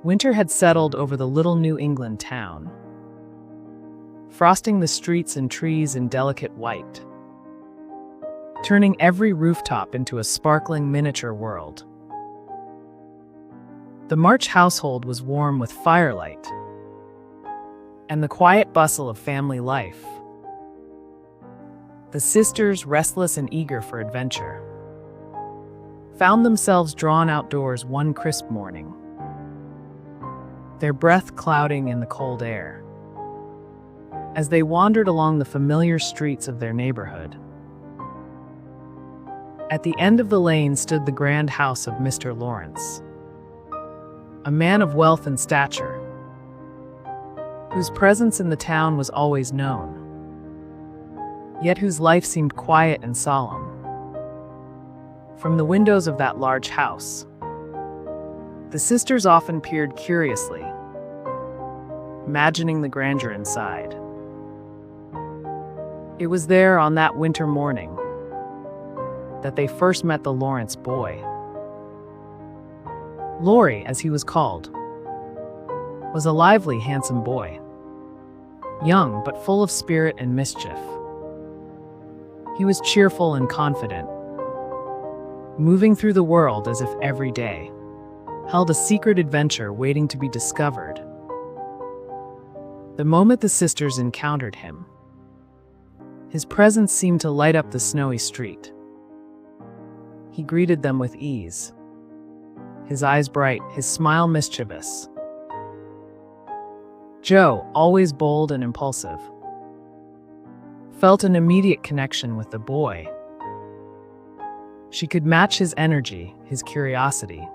Winter had settled over the little New England town, frosting the streets and trees in delicate white, turning every rooftop into a sparkling miniature world. The March household was warm with firelight and the quiet bustle of family life. The sisters, restless and eager for adventure, found themselves drawn outdoors one crisp morning, their breath clouding in the cold air. As they wandered along the familiar streets of their neighborhood, at the end of the lane stood the grand house of Mr. Laurence, a man of wealth and stature, whose presence in the town was always known, yet whose life seemed quiet and solemn. From the windows of that large house, the sisters often peered curiously, imagining the grandeur inside. It was there on that winter morning that they first met the Laurence Boy. Laurie, as he was called, was a lively, handsome boy, young but full of spirit and mischief. He was cheerful and confident, moving through the world as if every day held a secret adventure waiting to be discovered. The moment the sisters encountered him, his presence seemed to light up the snowy street. He greeted them with ease, his eyes bright, his smile mischievous. Jo, always bold and impulsive, felt an immediate connection with the boy. She could match his energy, his curiosity,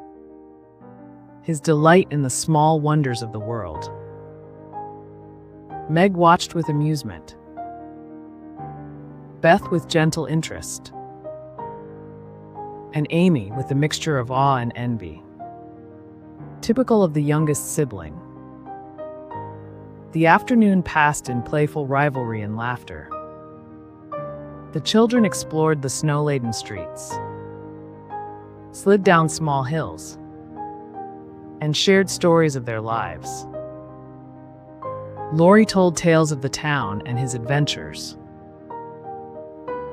his delight in the small wonders of the world. Meg watched with amusement, Beth with gentle interest, and Amy with a mixture of awe and envy, typical of the youngest sibling. The afternoon passed in playful rivalry and laughter. The children explored the snow-laden streets, slid down small hills, and shared stories of their lives. Laurie told tales of the town and his adventures,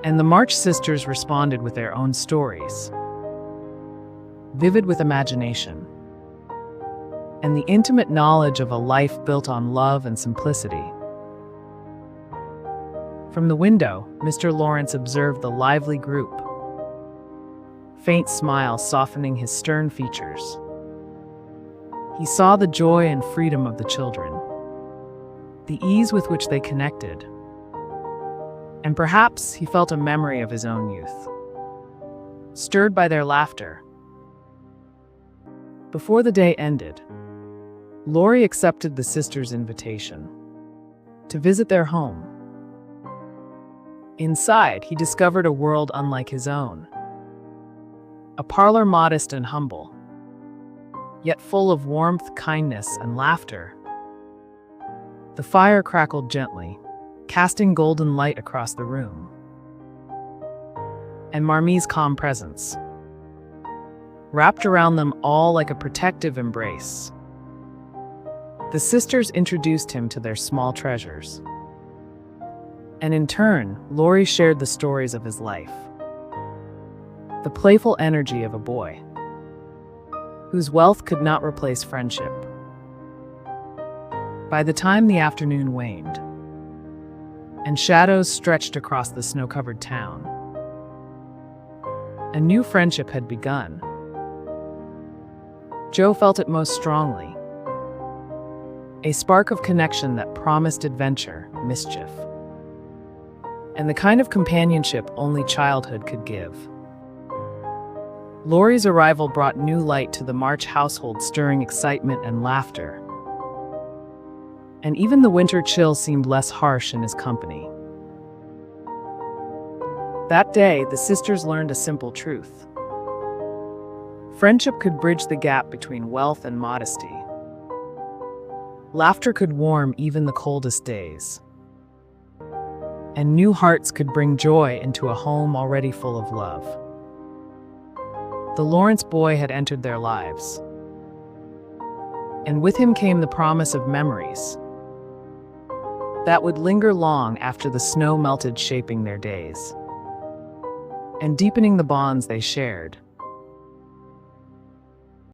and the March sisters responded with their own stories, vivid with imagination and the intimate knowledge of a life built on love and simplicity. From the window, Mr. Laurence observed the lively group, faint smile softening his stern features. He saw the joy and freedom of the children, the ease with which they connected, and perhaps he felt a memory of his own youth, stirred by their laughter. Before the day ended, Laurie accepted the sisters' invitation to visit their home. Inside, he discovered a world unlike his own, a parlor modest and humble, yet full of warmth, kindness, and laughter. The fire crackled gently, casting golden light across the room, and Marmie's calm presence wrapped around them all like a protective embrace. The sisters introduced him to their small treasures, and in turn, Laurie shared the stories of his life, the playful energy of a boy whose wealth could not replace friendship. By the time the afternoon waned, and shadows stretched across the snow-covered town, a new friendship had begun. Jo felt it most strongly, a spark of connection that promised adventure, mischief, and the kind of companionship only childhood could give. Laurie's arrival brought new light to the March household, stirring excitement and laughter. And even the winter chill seemed less harsh in his company. That day, the sisters learned a simple truth. Friendship could bridge the gap between wealth and modesty. Laughter could warm even the coldest days. And new hearts could bring joy into a home already full of love. The Laurence Boy had entered their lives, And with him came the promise of memories that would linger long after the snow melted, shaping their days and deepening the bonds they shared.